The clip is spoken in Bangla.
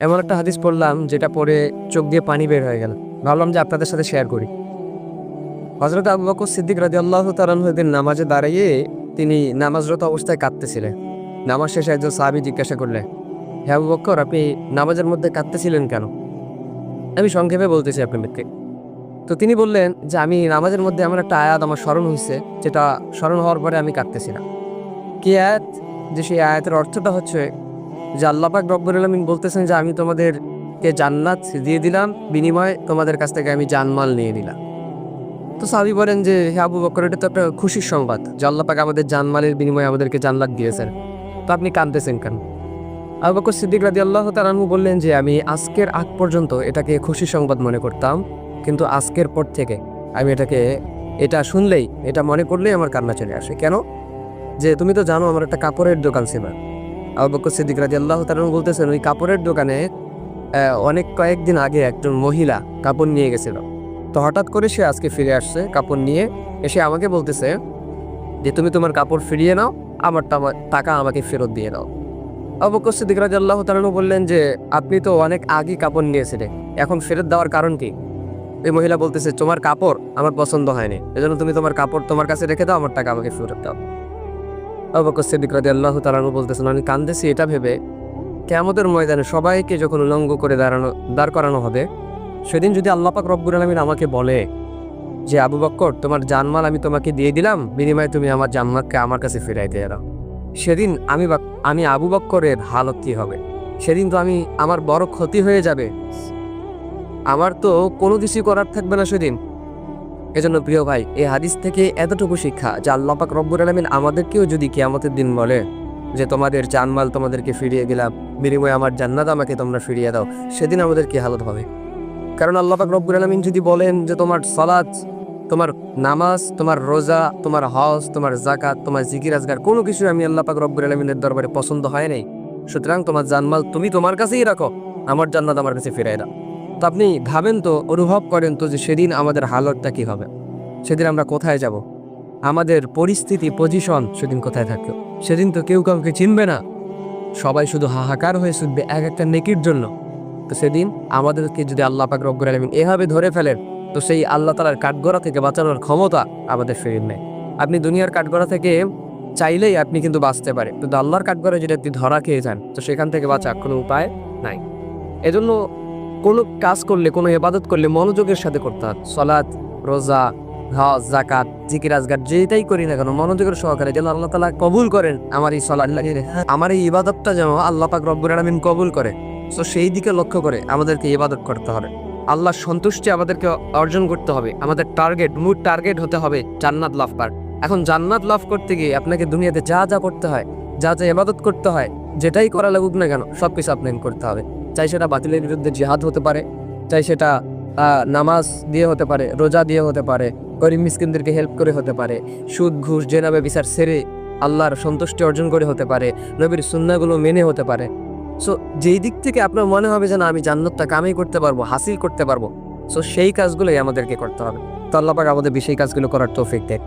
এমন একটা হাদিস পড়লাম যেটা পড়ে চোখ দিয়ে পানি বের হয়ে গেল। ভাবলাম যে আপনাদের সাথে শেয়ার করি। হযরত আবু বকর সিদ্দিক রাদিয়াল্লাহু তাআলা আনহু একদিন নামাজে দাঁড়িয়ে তিনি নামাজরত অবস্থায় কাঁদতেছিলেন। নামাজ শেষে একজন সাহাবী জিজ্ঞাসা করলেন, হে আবু বকর, আপনি নামাজের মধ্যে কাঁদতেছিলেন কেন? আমি সংক্ষেপে বলতেছি আপনাদেরকে। তো তিনি বললেন যে আমি নামাজের মধ্যে এমন একটা আয়াত আমার স্মরণ হয়েছে, যেটা স্মরণ হওয়ার পরে আমি কাঁদতেছিলাম। কি আয়াত? যে সেই আয়াতের অর্থটা হচ্ছে যে আল্লাহ পাক রব্বুল আলামিন বলতেছেন যে আমি তোমাদেরকে জান্নাত দিয়ে দিলাম, বিনিময়ে তোমাদের কাছ থেকে আমি জানমাল নিয়ে নিলাম। তো সাহাবী বলেন যে হে আবু বকর, এটা তো একটা খুশির সংবাদ যে আল্লাহ পাক আমাদের জানমালের বিনিময়ে আমাদেরকে জান্নাত দিয়েছেন, তো আপনি কাঁদতেছেন কেন? আবু বকর সিদ্দিক রাদিয়াল্লাহু তাআলা আনহু বললেন যে আমি আজকের আগ পর্যন্ত এটাকে খুশির সংবাদ মনে করতাম, কিন্তু আজকের পর থেকে আমি এটা শুনলেই, এটা মনে করলেই আমার কান্না চলে আসে। কেন? যে তুমি তো জানো আমার একটা কাপড়ের দোকান ছিল। আবু বকর সিদ্দিক রাদিয়াল্লাহু তাআলা আনহু বলতেছেন ওই কাপড়ের দোকানে কয়েকদিন আগে একজন মহিলা কাপড় নিয়ে গেছিল। তো হঠাৎ করে সে আজকে ফিরে আসছে কাপড় নিয়ে, এসে আমাকে বলতেছে যে তুমি তোমার কাপড় ফিরিয়ে নাও, আমার টাকা আমাকে ফেরত দিয়ে দাও। আবু বকর সিদ্দিক রাদিয়াল্লাহু তাআলা আনহু বললেন যে আপনি তো অনেক আগে কাপড় নিয়েছিলেন, এখন ফেরত দেওয়ার কারণ কি? এই মহিলা বলতেছে তোমার কাপড় আমার পছন্দ হয়নি, এজন্য তুমি তোমার কাপড় তোমার কাছে রেখে দাও, আমার টাকা আমাকে ফেরত দাও। আবু বকর সিদ্দিক রাদিয়াল্লাহু তাআলা আনহু বলতেছেন আমি কাঁদতেছি এটা ভেবে, কিয়ামতের ময়দানে সবাইকে যখন উলঙ্গ করে দাঁড় করানো হবে, সেদিন যদি আল্লাহ পাক রব্বুল আলামিন আমাকে বলে যে আবু বকর তোমার জানমাল আমি তোমাকে দিয়ে দিলাম, বিনিময়ে তুমি আমার জান্নাতকে আমার কাছে ফিরাই দিয়ে দাও, সেদিন আমি আবু বকরের হালত কি হবে? সেদিন তো আমার বড় ক্ষতি হয়ে যাবে, আমার তো কোনো কিছুই করার থাকবে না সেদিন। এজন্য প্রিয় ভাই, এই হাদিস থেকে এতটুকু শিক্ষা যে আল্লাহ পাক রব্বুল আলামিন আমাদেরকেও যদি কিয়ামতের দিন বলে যে তোমাদের জানমাল তোমাদেরকে ফিরিয়ে দিলাম, বিনিময়ে আমার জান্নাত আমাকে তোমরা ফিরিয়ে দাও, সেদিন আমাদের কি হালত হবে? কারণ আল্লাহ পাক রব্বুল আলামিন যদি বলেন যে তোমার সালাত, তোমার নামাজ, তোমার রোজা, তোমার হজ, তোমার যাকাত, তোমার জিকির আজগার কোনো কিছু আমি আল্লাহ পাক রব্বুল আলামিনের দরবারে পছন্দ হয় নাই, সুতরাং তোমার জানমাল তুমি তোমার কাছেই রাখো, আমার জান্নাত আমার কাছে ফিরিয়ে দাও। তো আপনি ভাবেন তো, অনুভব করেন তো যে সেদিন আমাদের হালতটা কি হবে? সেদিন আমরা কোথায় যাব? আমাদের পরিস্থিতি, পজিশন সেদিন কোথায় থাকবে? সেদিন তো কেউ কাউকে চিনবে না, সবাই শুধু হাহাকার হয়ে ছুটবে এক একটা নেকির জন্য। তো সেদিন আমাদেরকে যদি আল্লাহ পাক রব্বুল আলামিন এভাবে ধরে ফেলেন, তো সেই আল্লাহ তাআলার কাঠগড়া থেকে বাঁচানোর ক্ষমতা আমাদের ফিরে নেয়। আপনি দুনিয়ার কাঠগড়া থেকে চাইলেই আপনি কিন্তু বাঁচতে পারেন, কিন্তু আল্লাহর কাঠগড়া যদি আপনি ধরা খেয়ে যান, তো সেখান থেকে বাঁচার কোনো উপায় নাই। এজন্য কোনো কাজ করলে, কোনো ইবাদত করলে মনোযোগের সাথে করতে হয়। সালাত, রোজা, হজ, যাকাত, জিকির আজগার যেটাই করি না কেন মনোযোগের সহকারে যেন আল্লাহ তাআলা কবুল করেন আমার এই সালাত, আমার এই ইবাদতটা যেন আল্লাহ পাক রব্বুল আলামিন কবুল করে। তো সেই দিকে লক্ষ্য করে আমাদেরকে ইবাদত করতে হবে, আল্লাহর সন্তুষ্টি আমাদেরকে অর্জন করতে হবে। আমাদের মূল টার্গেট হতে হবে জান্নাত লাভ করার। এখন জান্নাত লাভ করতে গিয়ে আপনাকে দুনিয়াতে যা যা করতে হয়, যা যা ইবাদত করতে হয়, যেটাই করা লাগুক না কেন সবকিছু আপনাকে করতে হবে। চাই সেটা বাতিলের বিরুদ্ধে জিহাদ হতে পারে, চাই সেটা নামাজ দিয়ে হতে পারে, রোজা দিয়ে হতে পারে, গরিব মিসকিনদেরকে হেল্প করে হতে পারে, সুদ ঘুষ জেনাবে বিচার ছেড়ে আল্লাহর সন্তুষ্টি অর্জন করে হতে পারে, নবীর সুন্নাহগুলো মেনে হতে পারে। সো যেই দিক থেকে আপনার মনে হবে যে না আমি জান্নাতটা কামাই করতে পারবো, হাসিল করতে পারবো, সো সেই কাজগুলোই আমাদেরকে করতে হবে। তো আল্লাহ পাক আমাদের সেই কাজগুলো করার তৌফিক দেয়।